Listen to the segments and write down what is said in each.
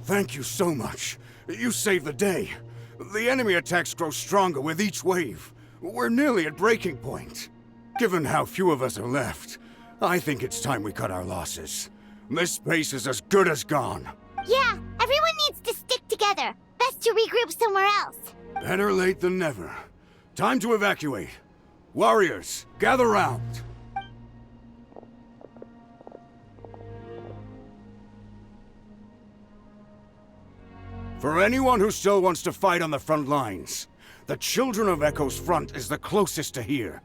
Thank you so much. You saved the day. The enemy attacks grow stronger with each wave. We're nearly at breaking point. Given how few of us are left, I think it's time we cut our losses. This base is as good as gone. Yeah, everyone needs to stick together. Best to regroup somewhere else. Better late than never. Time to evacuate. Warriors, gather round. For anyone who still wants to fight on the front lines, the Children of Echo's front is the closest to here.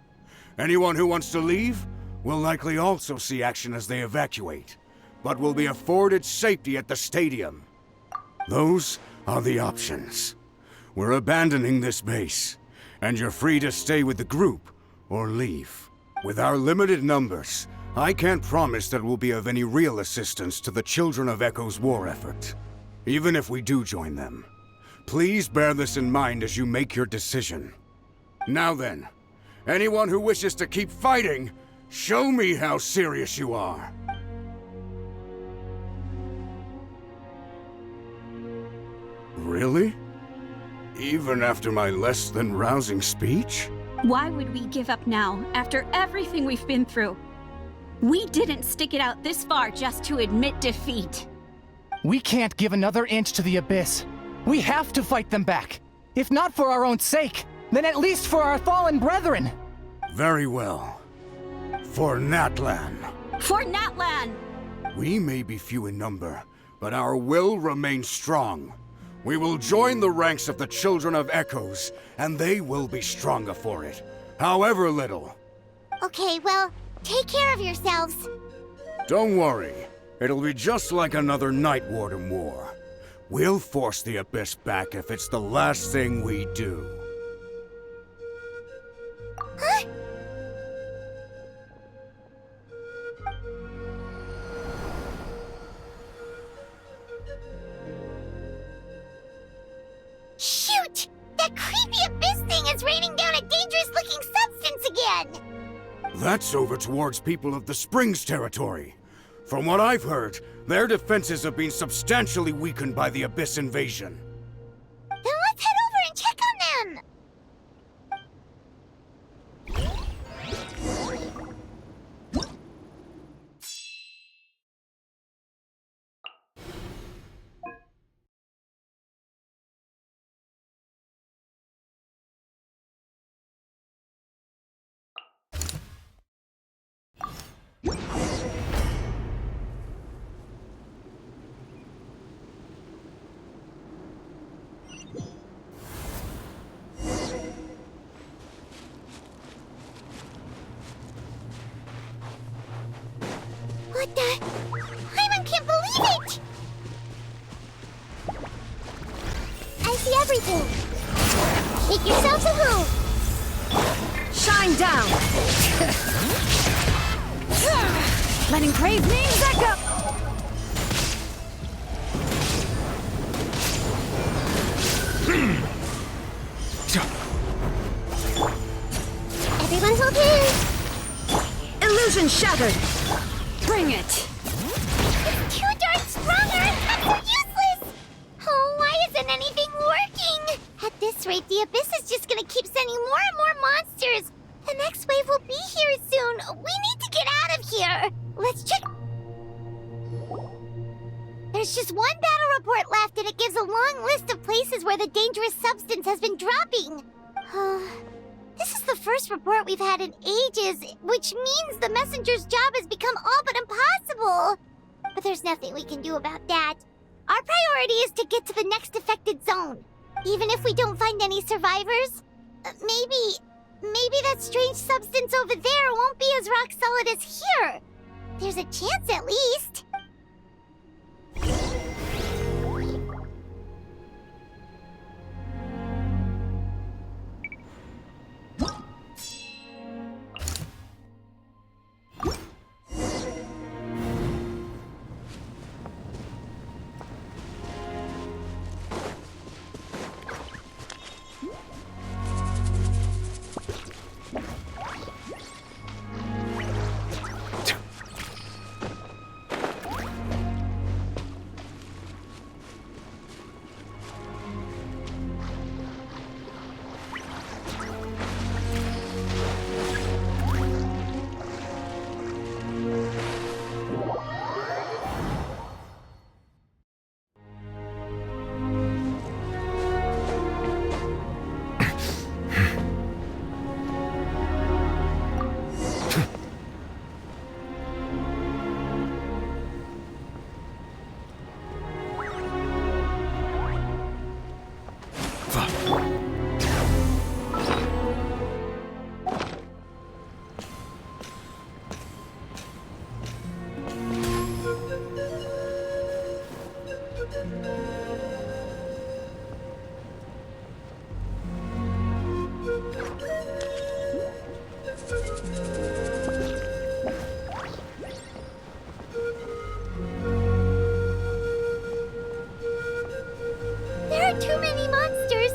Anyone who wants to leave will likely also see action as they evacuate, but will be afforded safety at the stadium. Those are the options. We're abandoning this base, and you're free to stay with the group or leave. With our limited numbers, I can't promise that we'll be of any real assistance to the Children of Echo's war effort. Even if we do join them, please bear this in mind as you make your decision. Now then, anyone who wishes to keep fighting, show me how serious you are. Really? Even after my less than rousing speech? Why would we give up now, after everything we've been through? We didn't stick it out this far just to admit defeat. We can't give another inch to the Abyss. We have to fight them back. If not for our own sake, then at least for our fallen brethren. Very well. For Natlan. For Natlan! We may be few in number, but our will remains strong. We will join the ranks of the Children of Echoes, and they will be stronger for it, however little. Okay, well, take care of yourselves. Don't worry. It'll be just like another Night Warden war. We'll force the Abyss back if it's the last thing we do. Huh? Shoot! That creepy Abyss thing is raining down a dangerous-looking substance again! That's over towards people of the Springs territory. From what I've heard, their defenses have been substantially weakened by the Abyss invasion. Then let's head over and check on them! What the? Hyman can't believe it! I see everything. Make yourselves a move. Shine down! Letting praise names echo! Everyone's okay. Illusion shattered! Bring it! It's too dark this rate, the Abyss is just gonna keep sending more and more monsters. The next wave will be here soon. We need to get out of here. Let's check. There's just one battle report left, and it gives a long list of places where the dangerous substance has been dropping. This is the first report we've had in ages, which means the messenger's job has become all but impossible. But there's nothing we can do about that. Our priority is to get to the next affected zone. Even if we don't find any survivors, maybe that strange substance over there won't be as rock solid as here. There's a chance at least. Too many monsters!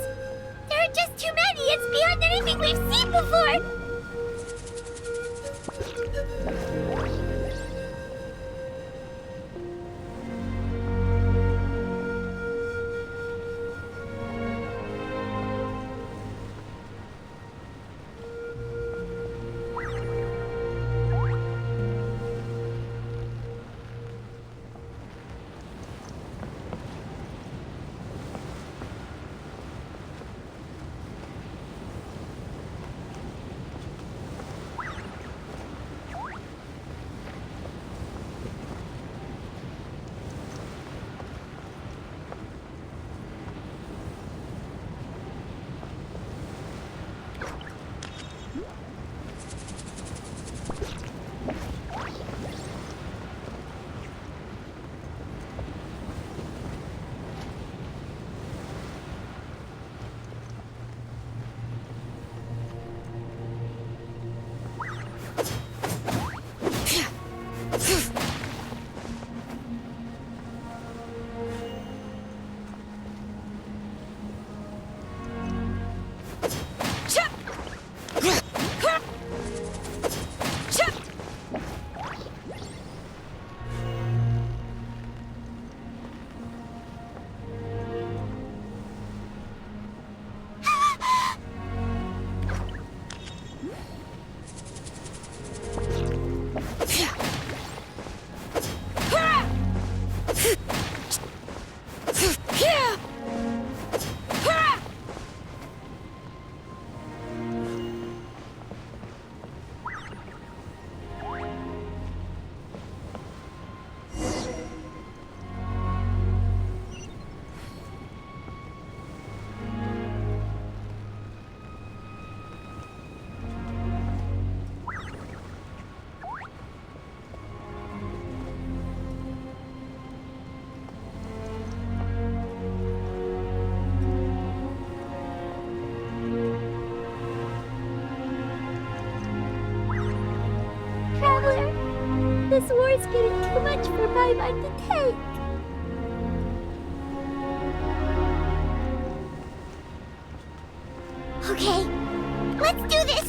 There are just too many! It's beyond anything we've seen before! This war is getting too much for my mind to take. Okay, let's do this!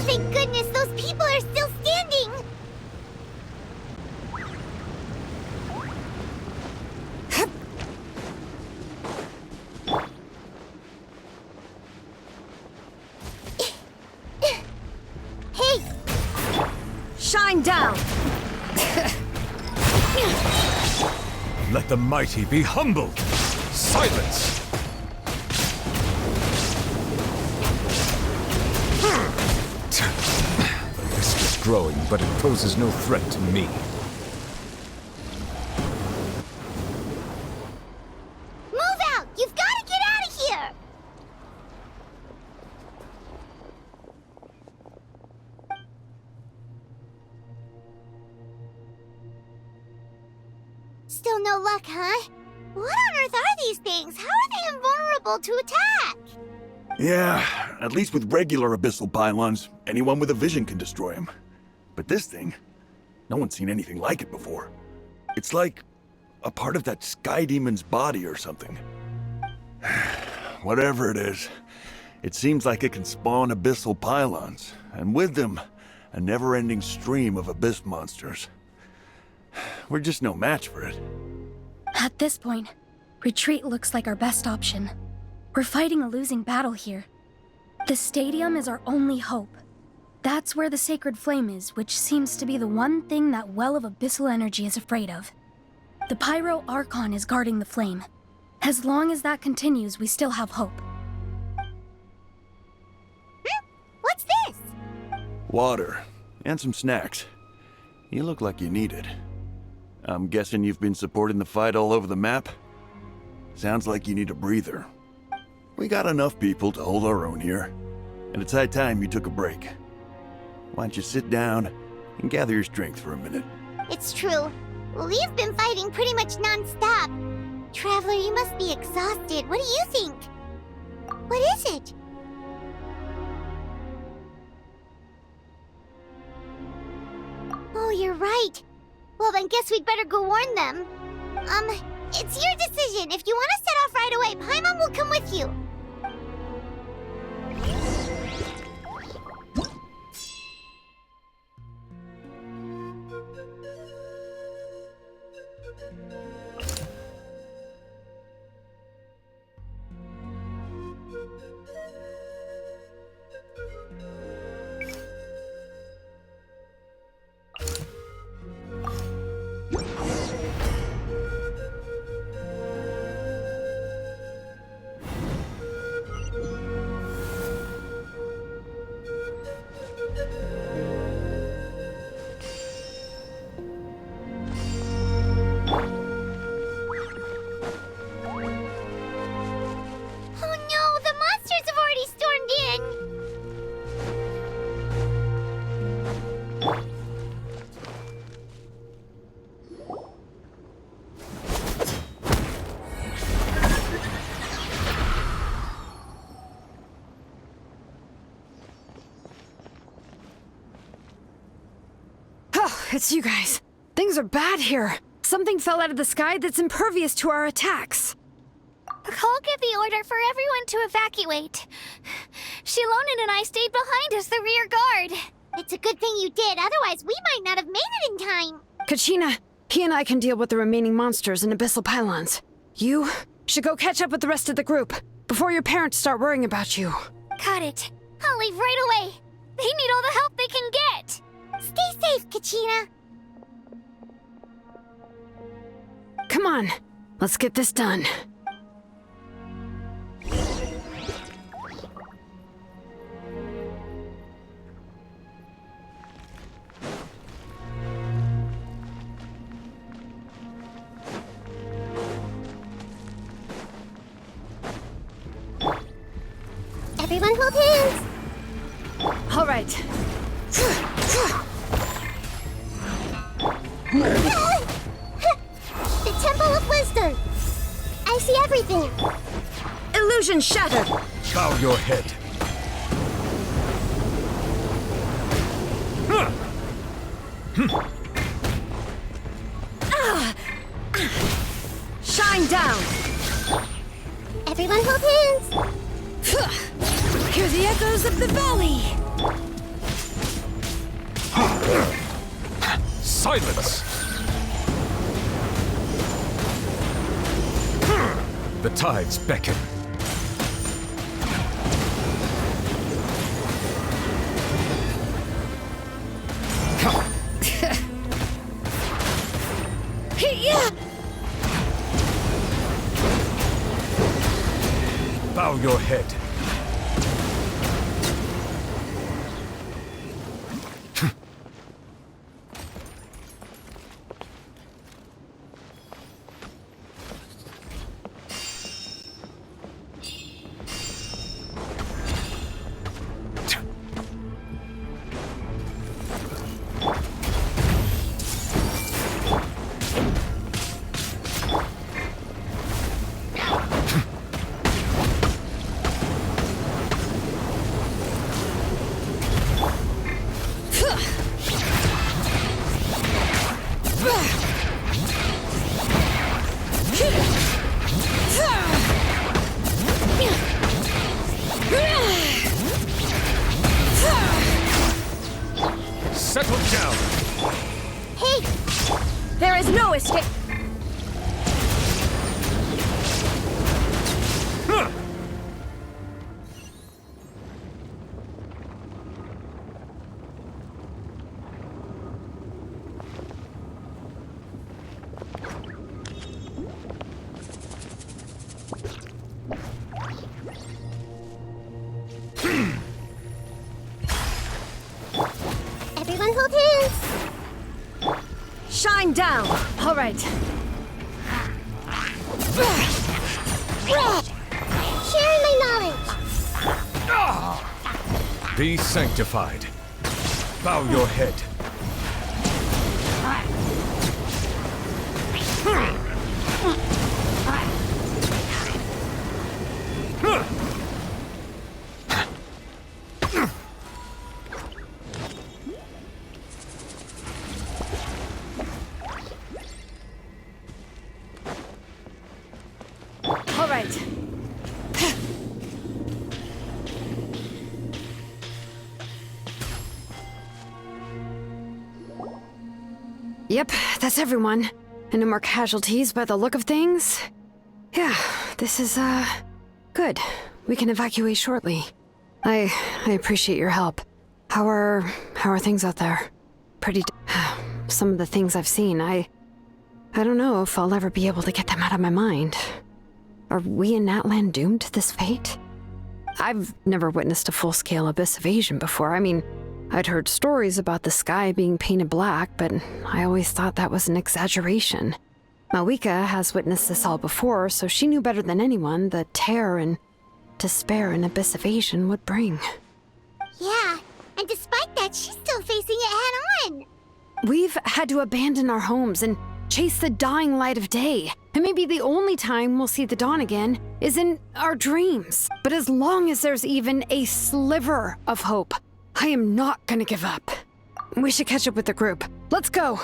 Oh, thank goodness, those people are still standing! Hey! Shine down! Let the mighty be humbled! Silence! The risk is growing, but it poses no threat to me. Move out! You've got to get out of here! Still no luck, huh? What on earth are these things? How are they invulnerable to attack? Yeah, at least with regular abyssal pylons, anyone with a vision can destroy them. But this thing, no one's seen anything like it before. It's like a part of that sky demon's body or something. Whatever it is, it seems like it can spawn abyssal pylons, and with them, a never-ending stream of abyss monsters. We're just no match for it. At this point, retreat looks like our best option. We're fighting a losing battle here. The stadium is our only hope. That's where the sacred flame is, which seems to be the one thing that well of abyssal energy is afraid of. The Pyro Archon is guarding the flame. As long as that continues, we still have hope. What's this? Water, and some snacks. You look like you need it. I'm guessing you've been supporting the fight all over the map? Sounds like you need a breather. We got enough people to hold our own here, and it's high time you took a break. Why don't you sit down and gather your strength for a minute? It's true. We've been fighting pretty much non-stop. Traveler, you must be exhausted. What do you think? What is it? Oh, you're right. Well, then guess we'd better go warn them. It's your decision. If you want to set off right away, Paimon will come with you. It's you guys. Things are bad here. Something fell out of the sky that's impervious to our attacks. Cole gave the order for everyone to evacuate. Shilonen and I stayed behind as the rear guard. It's a good thing you did, otherwise we might not have made it in time. Kachina, he and I can deal with the remaining monsters and abyssal pylons. You should go catch up with the rest of the group before your parents start worrying about you. Got it. I'll leave right away. They need all the help they can get. Stay safe, Kachina. Come on, let's get this done. Everyone hold hands. All right. The Temple of Wisdom. I see everything. Illusion shattered. Bow your head. Shine down. Everyone hold hands. Hear the echoes of the valley. Silence! The tides beckon. Bow your head. Settle down! Hey! There is no escape. Everyone hold hands! Shine down. All right. Sharing my knowledge! Be sanctified. Bow your head. All right. Yep, that's everyone. And no more casualties by the look of things. Yeah, this is, good. We can evacuate shortly. I appreciate your help. How are things out there? Pretty some of the things I've seen, I don't know if I'll ever be able to get them out of my mind. Are we in Natlan doomed to this fate? I've never witnessed a full-scale abyss invasion before. I mean, I'd heard stories about the sky being painted black, but I always thought that was an exaggeration. Mavuika has witnessed this all before, so she knew better than anyone the terror and despair an abyss invasion would bring. Yeah, and despite that, she's still facing it head-on! We've had to abandon our homes and chase the dying light of day. And maybe the only time we'll see the dawn again is in our dreams. But as long as there's even a sliver of hope, I am not gonna give up. We should catch up with the group. Let's go!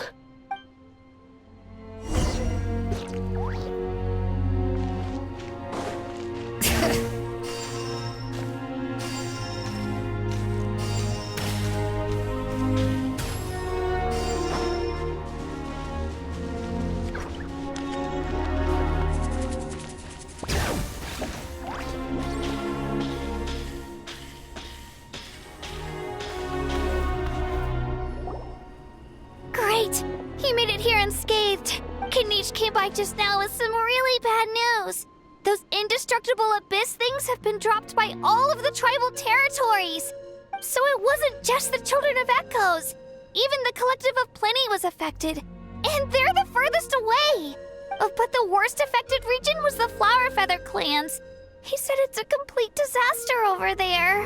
Great! He made it here unscathed. Kanich came by just now with some really bad news. Those indestructible abyss things have been dropped by all of the tribal territories. So it wasn't just the Children of Echoes. Even the Collective of Plenty was affected. And they're the furthest away. But the worst affected region was the Flower Feather clans. He said it's a complete disaster over there.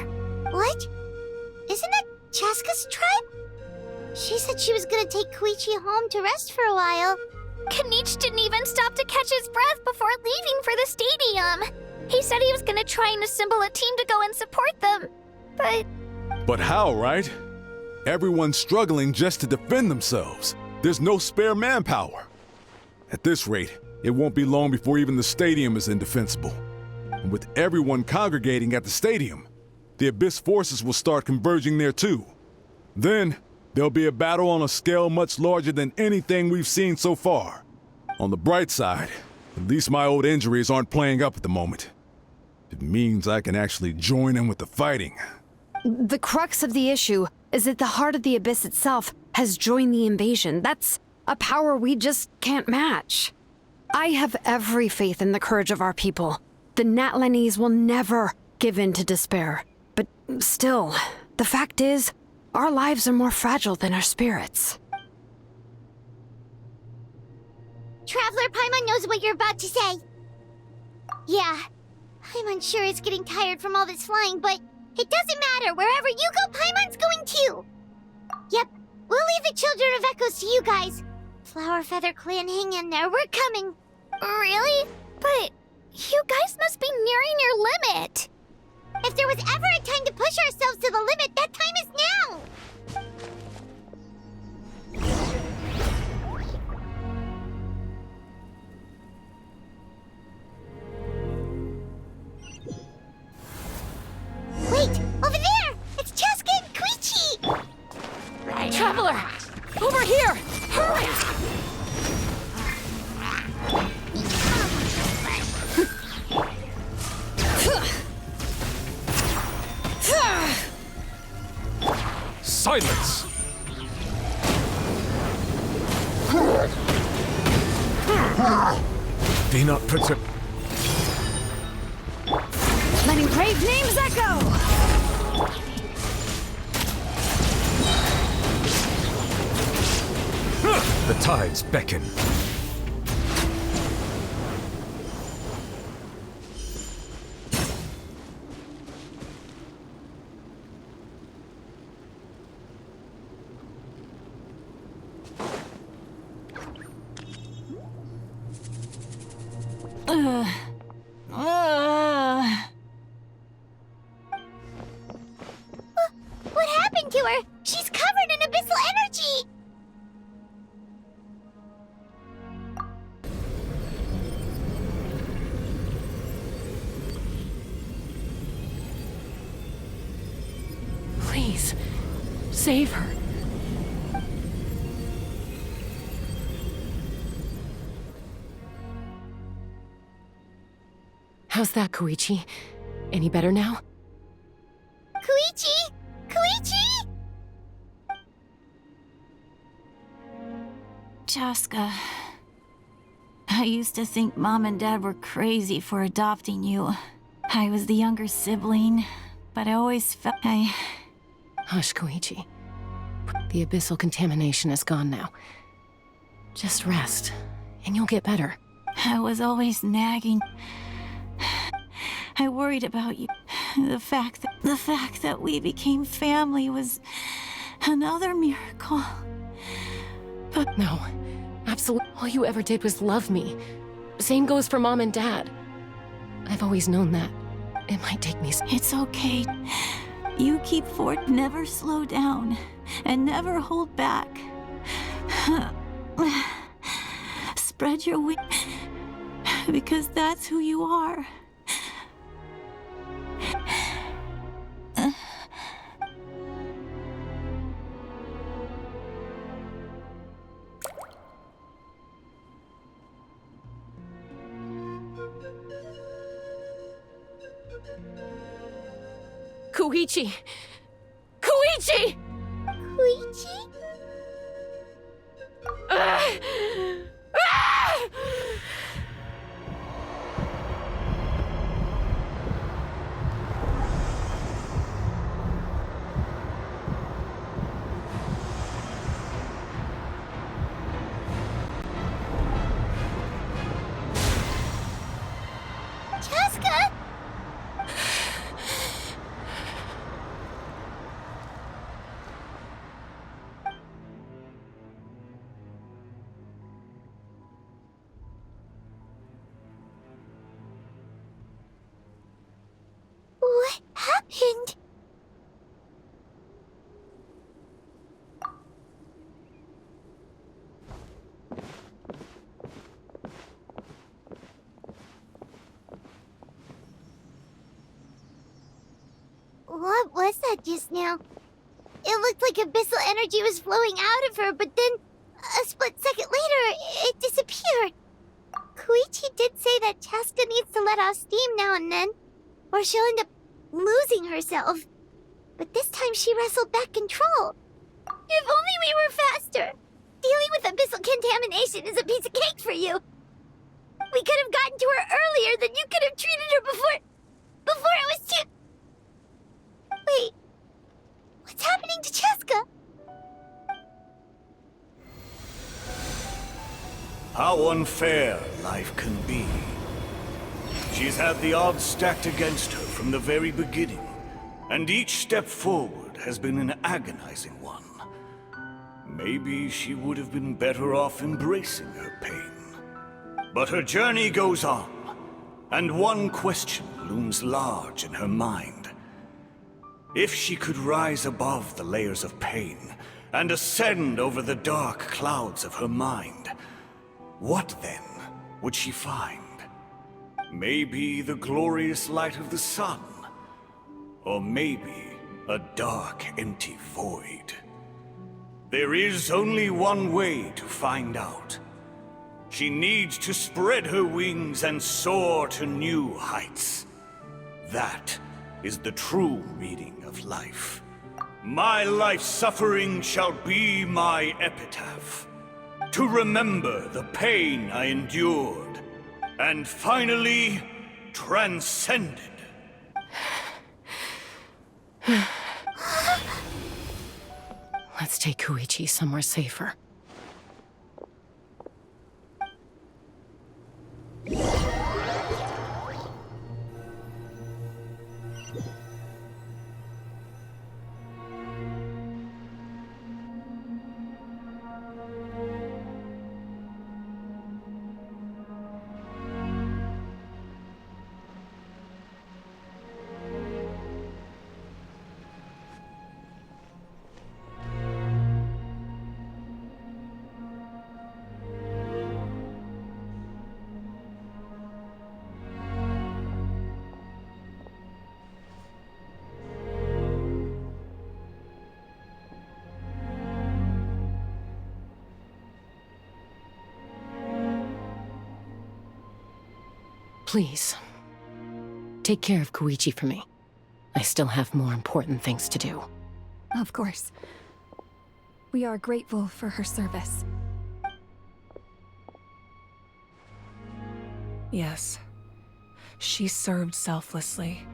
What? Isn't that Chaska's tribe? She said she was gonna take Koichi home to rest for a while. Kanich didn't even stop to catch his breath before leaving for the stadium. He said he was gonna try and assemble a team to go and support them. But how, right? Everyone's struggling just to defend themselves. There's no spare manpower. At this rate, it won't be long before even the stadium is indefensible. And with everyone congregating at the stadium, the Abyss forces will start converging there too. Then, There'll be a battle on a scale much larger than anything we've seen so far. On the bright side, at least my old injuries aren't playing up at the moment. It means I can actually join in with the fighting. The crux of the issue is that the heart of the Abyss itself has joined the invasion. That's a power we just can't match. I have every faith in the courage of our people. The Natlanese will never give in to despair. But still, the fact is, our lives are more fragile than our spirits. Traveler, Paimon knows what you're about to say. Yeah, Paimon's sure is getting tired from all this flying, but it doesn't matter. Wherever you go, Paimon's going too. Yep, we'll leave the Children of Echoes to you guys. Flower Feather Clan, hang in there. We're coming. Really? But you guys must be nearing your limit. If there was ever a time to push ourselves to the limit, that time is now. Wait, over there! It's Cheska and Koichi! Traveler! Over here! Hurry! Silence! Be not perturbed. Letting brave names echo! The tides beckon. What happened to her? She's covered in abyssal energy! Please, save her. How's that, Koichi? Any better now? Koichi! Koichi! Chaska, I used to think Mom and Dad were crazy for adopting you. I was the younger sibling, but I always felt Hush, Koichi. The abyssal contamination is gone now. Just rest, and you'll get better. I was always nagging. I worried about you. The fact that we became family was another miracle. But No, absolutely. All you ever did was love me. Same goes for Mom and Dad. I've always known that. It might take me it's okay. You keep forward, never slow down, and never hold back. Spread your wings, because that's who you are. Koichi! Koichi! Koichi? Cheska! What happened? What was that just now? It looked like abyssal energy was flowing out of her, but then, a split second later, it disappeared. Koichi did say that Chaska needs to let off steam now and then, or she'll end up losing herself. But this time she wrestled back control. If only we were faster! Dealing with abyssal contamination is a piece of cake for you. We could have gotten to her earlier, then you could have treated her before it was too... Wait, what's happening to Chaska? How unfair life can be. She's had the odds stacked against her from the very beginning, and each step forward has been an agonizing one. Maybe she would have been better off embracing her pain. But her journey goes on, and one question looms large in her mind. If she could rise above the layers of pain and ascend over the dark clouds of her mind, what then would she find? Maybe the glorious light of the sun, or maybe a dark, empty void. There is only one way to find out. She needs to spread her wings and soar to new heights. That is the true meaning of life. My life's suffering shall be my epitaph. To remember the pain I endured, and finally transcended. Let's take Koichi somewhere safer. Please, take care of Koichi for me. I still have more important things to do. Of course. We are grateful for her service. Yes. She served selflessly.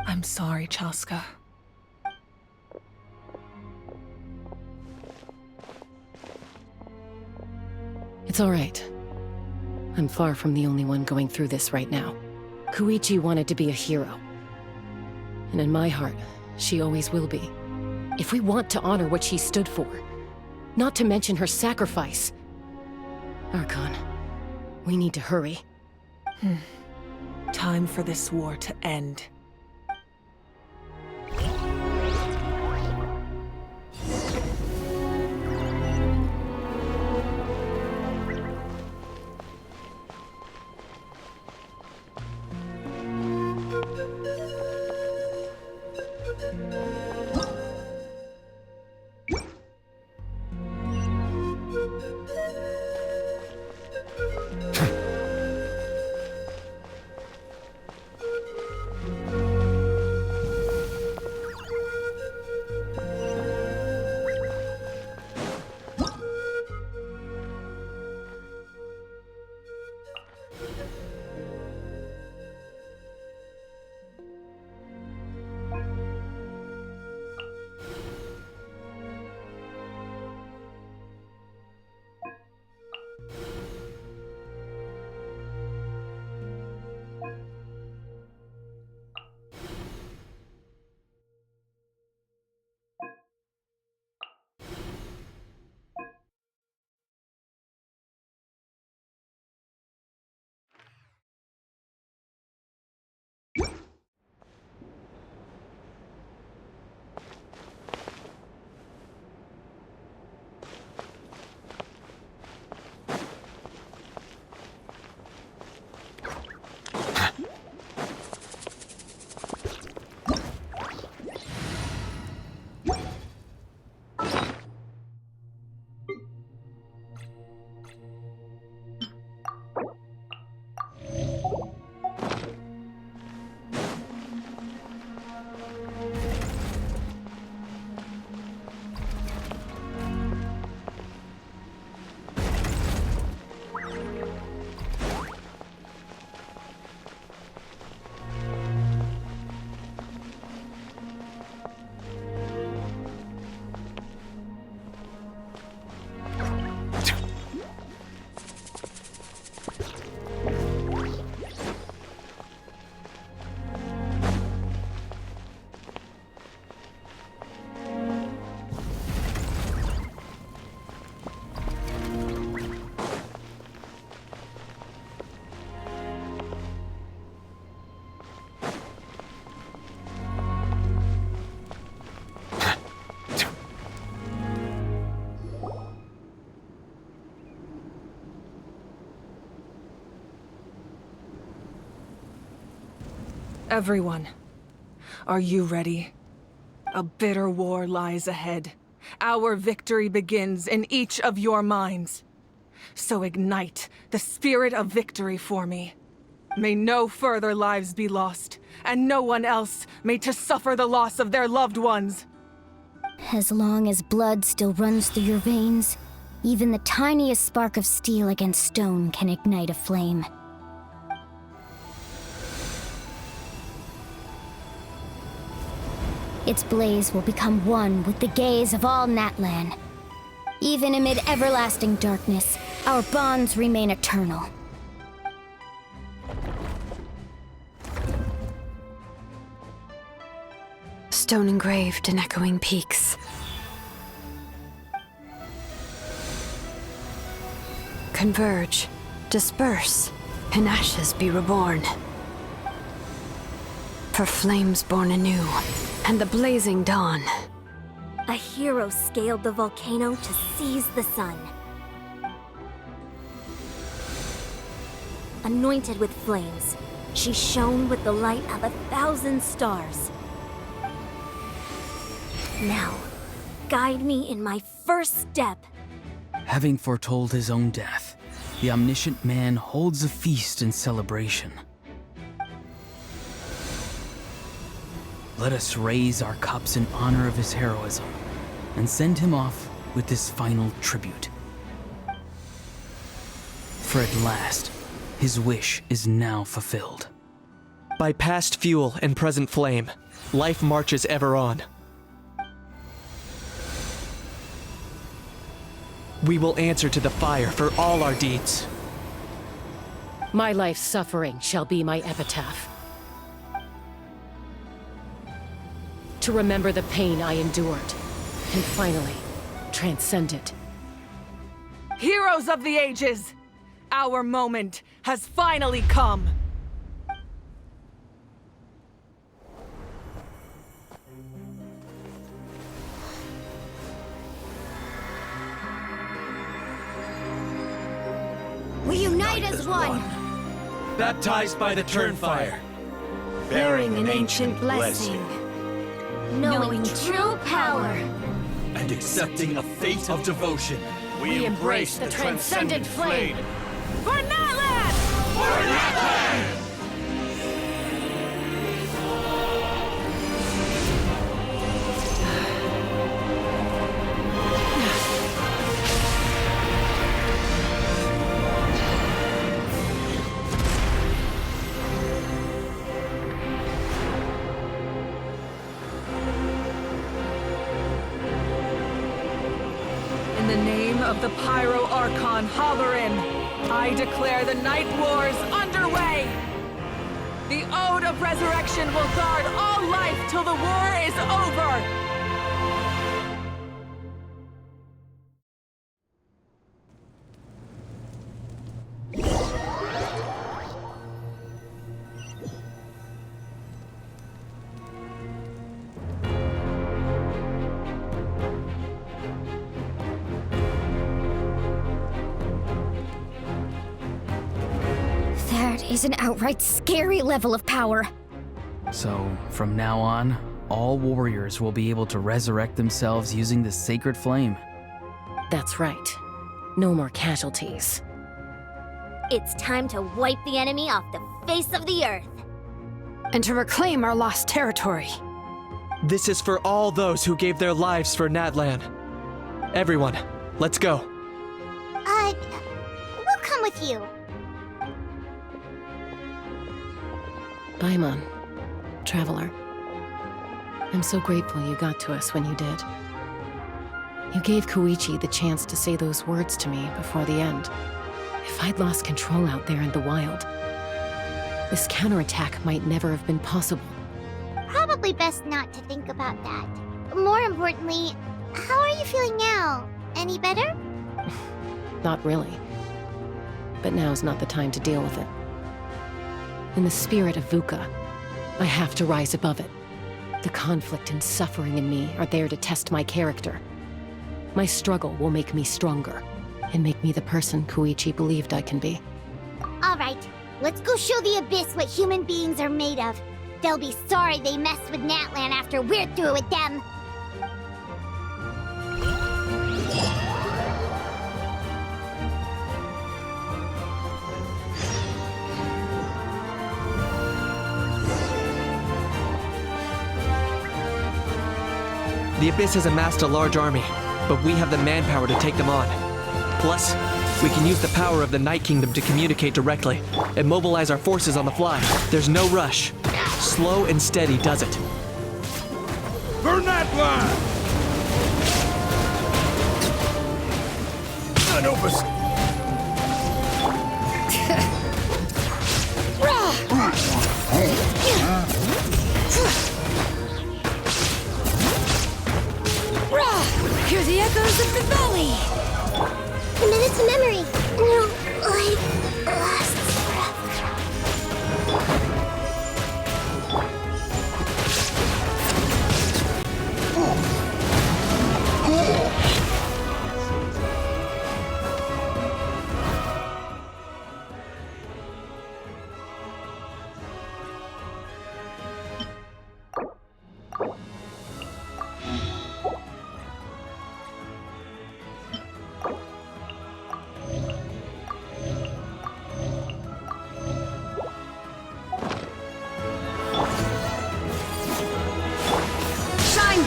I'm sorry, Chaska. It's all right. I'm far from the only one going through this right now. Koichi wanted to be a hero. And in my heart, she always will be. If we want to honor what she stood for, not to mention her sacrifice. Archon, we need to hurry. Time for this war to end. Everyone, are you ready? A bitter war lies ahead. Our victory begins in each of your minds. So ignite the spirit of victory for me. May no further lives be lost, and no one else may to suffer the loss of their loved ones. As long as blood still runs through your veins, even the tiniest spark of steel against stone can ignite a flame. Its blaze will become one with the gaze of all Natlan. Even amid everlasting darkness, our bonds remain eternal. Stone engraved in echoing peaks. Converge, disperse, in ashes be reborn. For flames born anew, and the blazing dawn. A hero scaled the volcano to seize the sun. Anointed with flames, she shone with the light of 1,000 stars. Now, guide me in my first step. Having foretold his own death, the omniscient man holds a feast in celebration. Let us raise our cups in honor of his heroism and send him off with this final tribute. For at last, his wish is now fulfilled. By past fuel and present flame, life marches ever on. We will answer to the fire for all our deeds. My life's suffering shall be my epitaph. To remember the pain I endured, and finally, transcend it. Heroes of the ages! Our moment has finally come! We unite as one! Baptized by the Turnfire, Bearing an ancient blessing. Knowing true power. and accepting a fate of devotion. We embrace the transcendent flame. For Natlan! For Natlan! In the name of the Pyro Archon Halloran, I declare the Night Wars underway! The Ode of Resurrection will guard all life till the war is over! That is an outright scary level of power. So, from now on, all warriors will be able to resurrect themselves using the sacred flame. That's right. No more casualties. It's time to wipe the enemy off the face of the earth. And to reclaim our lost territory. This is for all those who gave their lives for Natlan. Everyone, let's go. We'll come with you. Paimon, traveler. I'm so grateful you got to us when you did. You gave Koichi the chance to say those words to me before the end. If I'd lost control out there in the wild, this counterattack might never have been possible. Probably best not to think about that. More importantly, how are you feeling now? Any better? Not really. But now's not the time to deal with it. In the spirit of Vuka, I have to rise above it. The conflict and suffering in me are there to test my character. My struggle will make me stronger, and make me the person Koichi believed I can be. All right, let's go show the Abyss what human beings are made of. They'll be sorry they messed with Natlan after we're through with them. The Abyss has amassed a large army, but we have the manpower to take them on. Plus, we can use the power of the Night Kingdom to communicate directly and mobilize our forces on the fly. There's no rush. Slow and steady does it. For Natlan! Anubis! Hear the echoes of the valley! Committed to memory. No, life lasts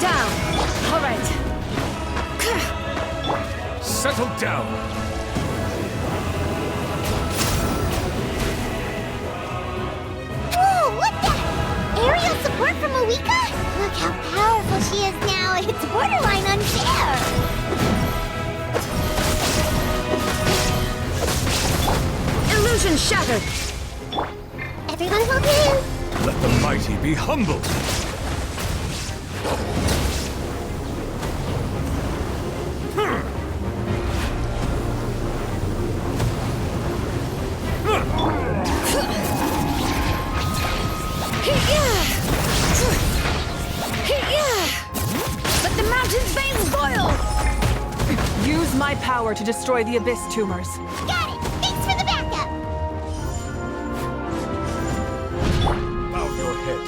Down! All right. Settle down! Whoa, what the? Aerial support from Mavuika? Look how powerful she is now. It's borderline unfair. Illusion shattered! Everyone hold hands. Let the mighty be humble! Let the mountain's veins boil! Use my power to destroy the Abyss tumors. Got it. Thanks for the backup. Bow your head.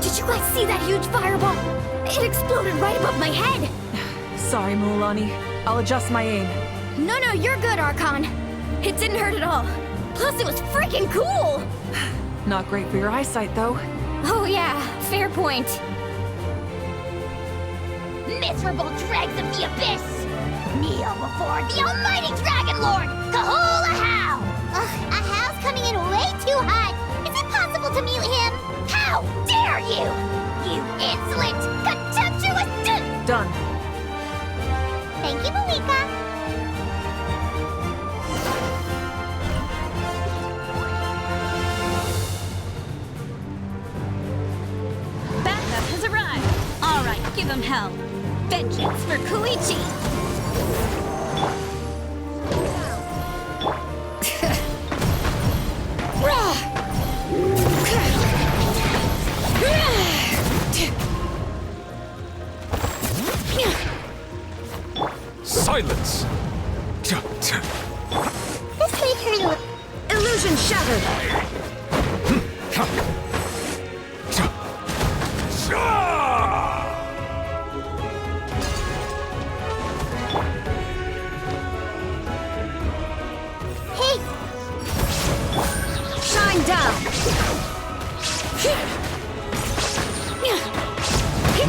Did you guys see that huge fireball? It exploded right above my head! Sorry, Mulani. I'll adjust my aim. No, you're good, Archon. It didn't hurt at all. Plus, it was freaking cool! Not great for your eyesight, though. Oh yeah, fair point. Miserable dregs of the Abyss! Kneel before the almighty Dragon Lord, Kahula How! A How's coming in way too hot. Is it possible to mute him? How dare you! You insolent, contemptuous Done. Thank you, Mavuika. Backup has arrived. All right, give him hell. Vengeance for Koichi. Silence! This may hurt. Illusion shattered! Hey! Shine down!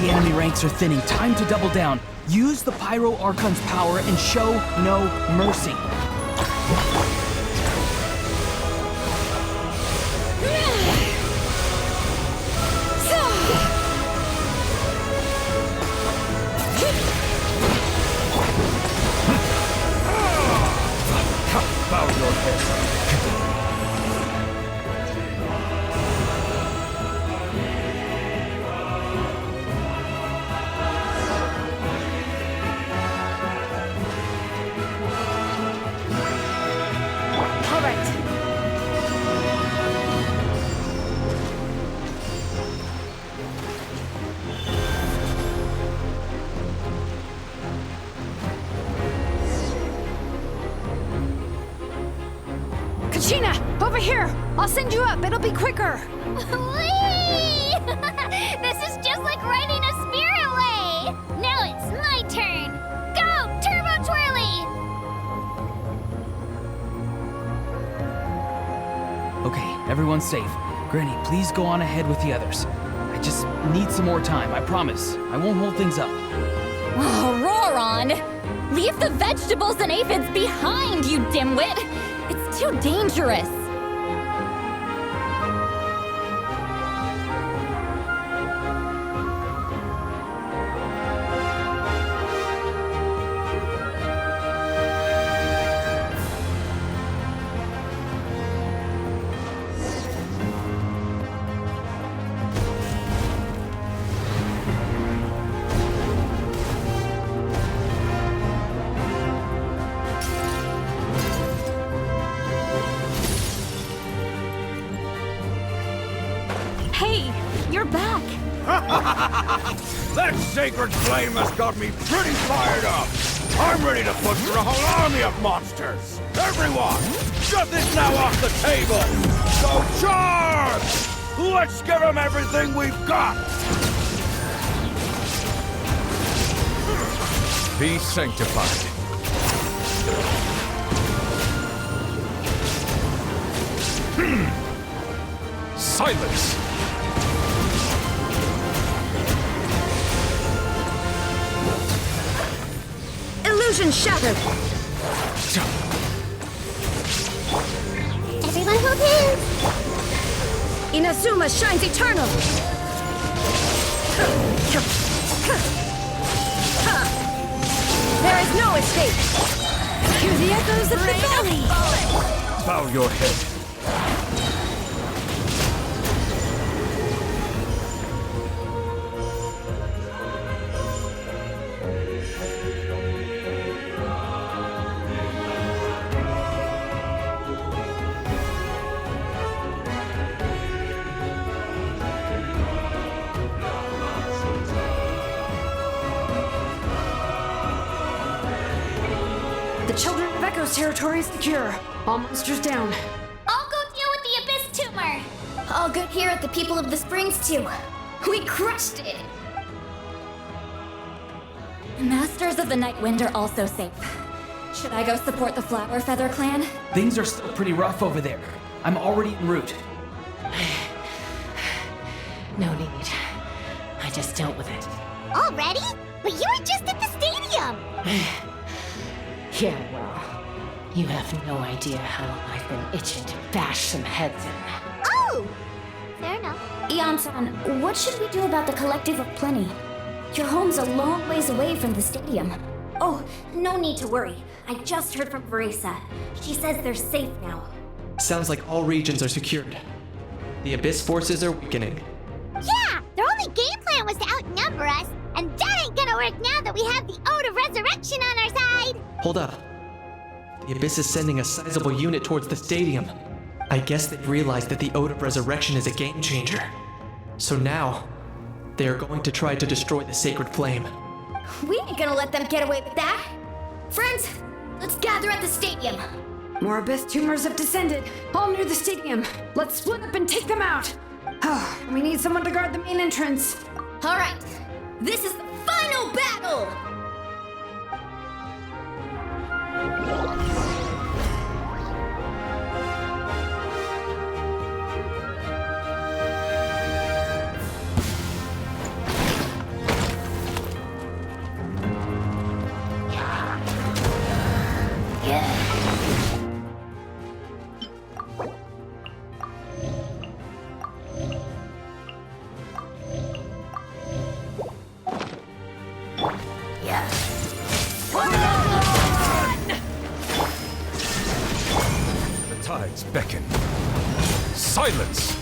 The enemy ranks are thinning. Time to double down. Use the Pyro Archon's power and show no mercy. Bow your head. Here, I'll send you up. It'll be quicker. Whee! This is just like riding a spirit away! Now it's my turn! Go, Turbo Twirly! Okay, everyone's safe. Granny, please go on ahead with the others. I just need some more time, I promise. I won't hold things up. Oh, roar on! Leave the vegetables and aphids behind, you dimwit! It's too dangerous! Hey, you're back! That sacred flame has got me pretty fired up! I'm ready to butcher a whole army of monsters! Everyone, shut this now off the table! So charge! Let's give them everything we've got! Be sanctified. Silence! Illusion shattered! Everyone hold hands! Inazuma shines eternal! There is no escape! Hear the echoes of the valley! Bow your head. The Children of Echo's territory is secure. All monsters down. I'll go deal with the Abyss Tumor! All good here at the People of the Springs, too. We crushed it! Masters of the Night Wind are also safe. Should I go support the Flower Feather clan? Things are still pretty rough over there. I'm already en route. No need. I just dealt with it. Already? But you were just at the stadium! Yeah, well, you have no idea how I've been itching to bash some heads in. Oh! Fair enough. Ian-san, what should we do about the Collective of Plenty? Your home's a long ways away from the stadium. Oh, no need to worry. I just heard from Verisa. She says they're safe now. Sounds like all regions are secured. The Abyss forces are weakening. Yeah! Their only game plan was to outnumber us, and that ain't gonna work now that we have the Ode of Resurrection on our side! Hold up. The Abyss is sending a sizable unit towards the stadium. I guess they've realized that the Ode of Resurrection is a game changer. So now, they are going to try to destroy the sacred flame. We ain't gonna let them get away with that! Friends, let's gather at the stadium! More Abyss tumors have descended, all near the stadium. Let's split up and take them out! We need someone to guard the main entrance. Alright, this is the final battle! The tides beckon. Silence!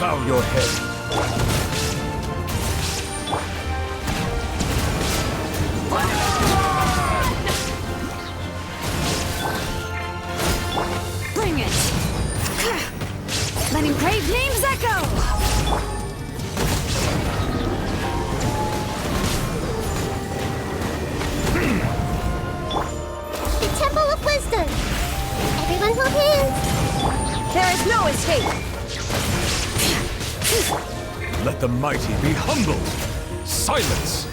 Bow your head. Bring it! Letting brave names echo! The Temple of Wisdom! Everyone hold hands! There is no escape! Let the mighty be humbled! Silence!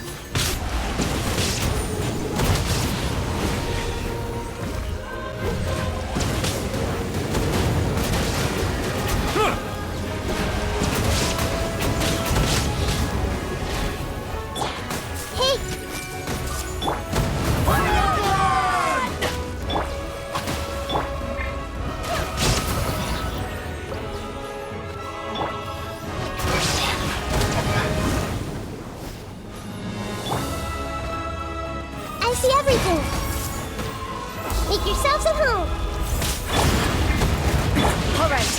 I see everything! Make yourselves at home! Alright.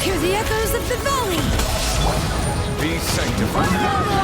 Hear the echoes of the valley! Be sanctified!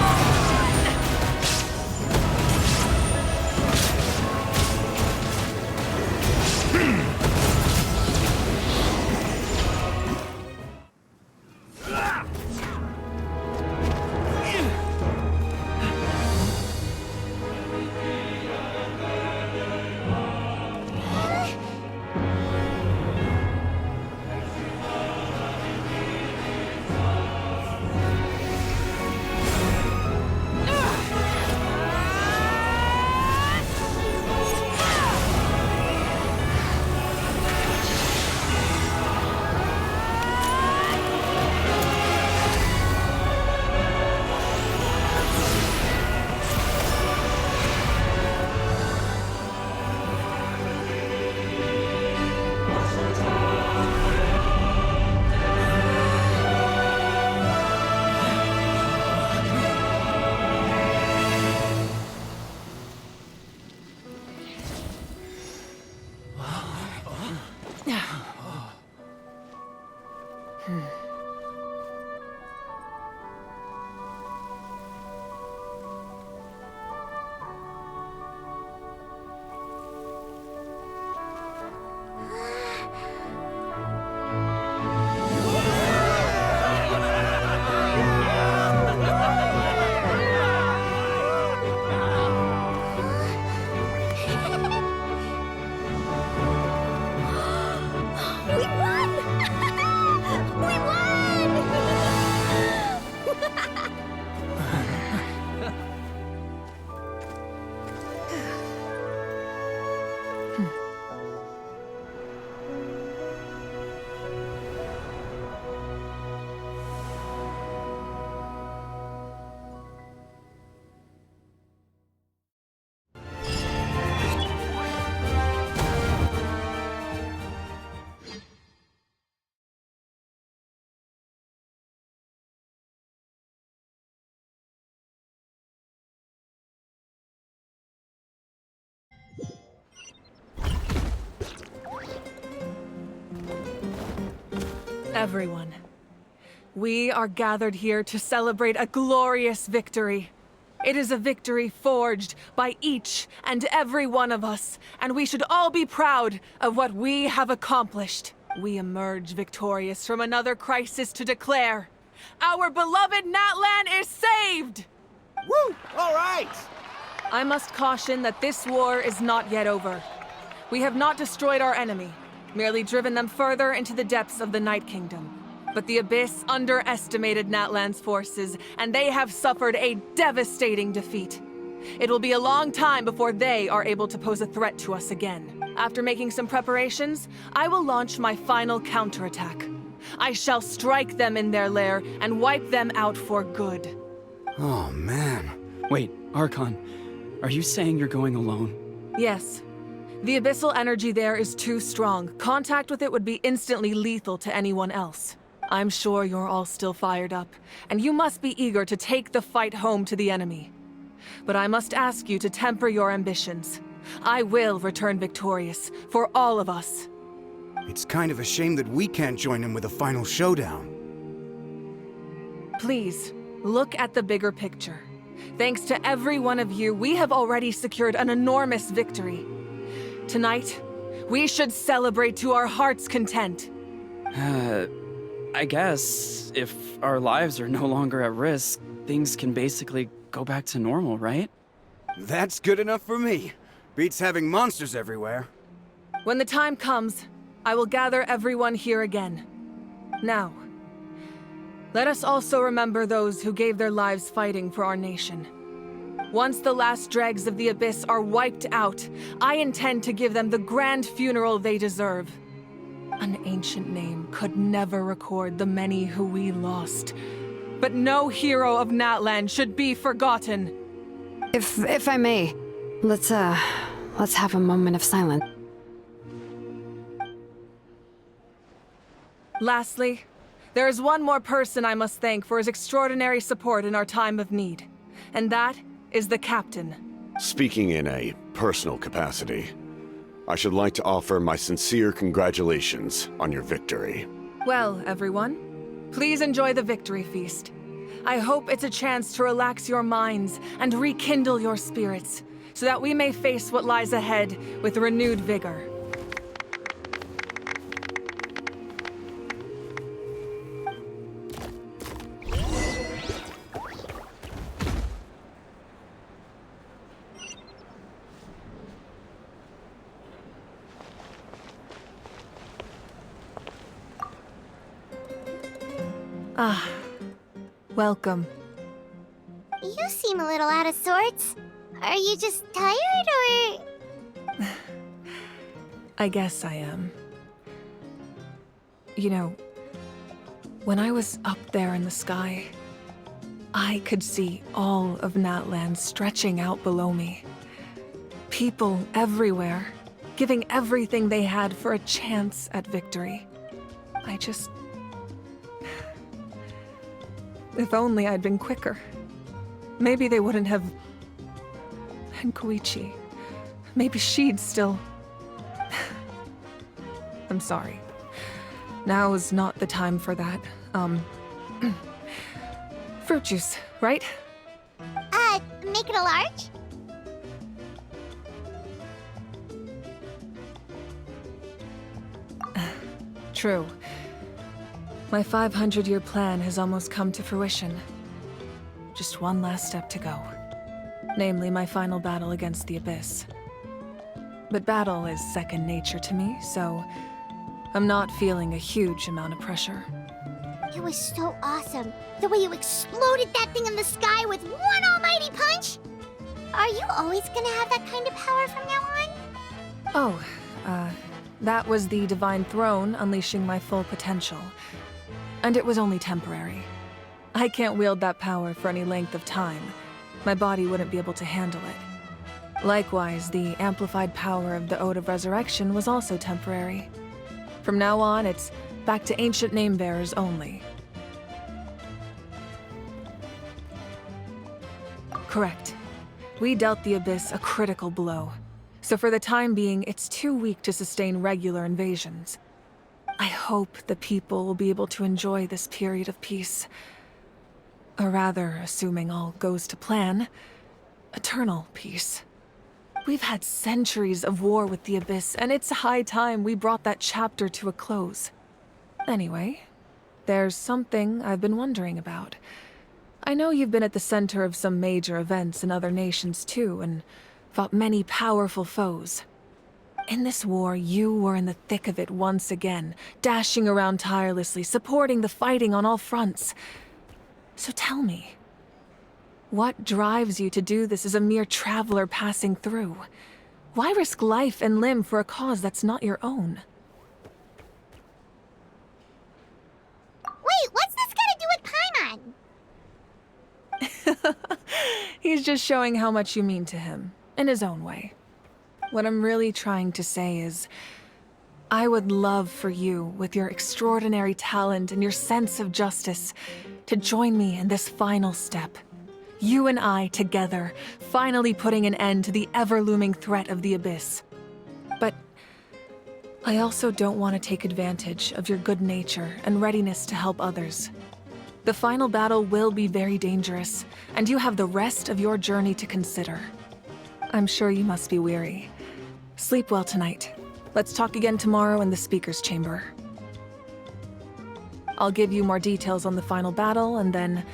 Everyone, we are gathered here to celebrate a glorious victory. It is a victory forged by each and every one of us, and we should all be proud of what we have accomplished. We emerge victorious from another crisis to declare, our beloved Natlan is saved! Woo! All right! I must caution that this war is not yet over. We have not destroyed our enemy, merely driven them further into the depths of the Night Kingdom. But the Abyss underestimated Natlan's forces, and they have suffered a devastating defeat. It will be a long time before they are able to pose a threat to us again. After making some preparations, I will launch my final counterattack. I shall strike them in their lair and wipe them out for good. Oh, man. Wait, Archon, are you saying you're going alone? Yes. The abyssal energy there is too strong. Contact with it would be instantly lethal to anyone else. I'm sure you're all still fired up, and you must be eager to take the fight home to the enemy. But I must ask you to temper your ambitions. I will return victorious, for all of us. It's kind of a shame that we can't join him with a final showdown. Please, look at the bigger picture. Thanks to every one of you, we have already secured an enormous victory. Tonight, We should celebrate to our heart's content. I guess if our lives are no longer at risk, things can basically go back to normal, right? That's good enough for me. Beats having monsters everywhere. When the time comes, I will gather everyone here again. Now, let us also remember those who gave their lives fighting for our nation. Once the last dregs of the Abyss are wiped out, I intend to give them the grand funeral they deserve. An ancient name could never record the many who we lost. But no hero of Natlan should be forgotten. If I may, let's have a moment of silence. Lastly, there is one more person I must thank for his extraordinary support in our time of need. And that is the captain. Speaking in a personal capacity, I should like to offer my sincere congratulations on your victory. Well, everyone, please enjoy the victory feast. I hope it's a chance to relax your minds and rekindle your spirits, so that we may face what lies ahead with renewed vigor. Ah, welcome. You seem a little out of sorts. Are you just tired, or...? I guess I am. You know, when I was up there in the sky, I could see all of Natlan stretching out below me. People everywhere, giving everything they had for a chance at victory. If only I'd been quicker. Maybe they wouldn't have... And Koichi. Maybe she'd still... I'm sorry. Now is not the time for that. Fruit juice, right? Make it a large? True. My 500-year plan has almost come to fruition. Just one last step to go. Namely, my final battle against the Abyss. But battle is second nature to me, so I'm not feeling a huge amount of pressure. It was so awesome. The way you exploded that thing in the sky with one almighty punch! Are you always gonna have that kind of power from now on? Oh, that was the Divine Throne unleashing my full potential. And it was only temporary. I can't wield that power for any length of time. My body wouldn't be able to handle it. Likewise, the amplified power of the Ode of Resurrection was also temporary. From now on, it's back to ancient name-bearers only. Correct. We dealt the Abyss a critical blow. So for the time being, it's too weak to sustain regular invasions. I hope the people will be able to enjoy this period of peace. Or rather, assuming all goes to plan, eternal peace. We've had centuries of war with the Abyss, and it's high time we brought that chapter to a close. Anyway, there's something I've been wondering about. I know you've been at the center of some major events in other nations too, and fought many powerful foes. In this war, you were in the thick of it once again, dashing around tirelessly, supporting the fighting on all fronts. So tell me, what drives you to do this as a mere traveler passing through? Why risk life and limb for a cause that's not your own? Wait, what's this got to do with Paimon? He's just showing how much you mean to him, in his own way. What I'm really trying to say is, I would love for you, with your extraordinary talent and your sense of justice, to join me in this final step. You and I together, finally putting an end to the ever-looming threat of the Abyss. But I also don't want to take advantage of your good nature and readiness to help others. The final battle will be very dangerous, and you have the rest of your journey to consider. I'm sure you must be weary. Sleep well tonight. Let's talk again tomorrow in the Speaker's Chamber. I'll give you more details on the final battle, and then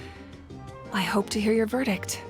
I hope to hear your verdict.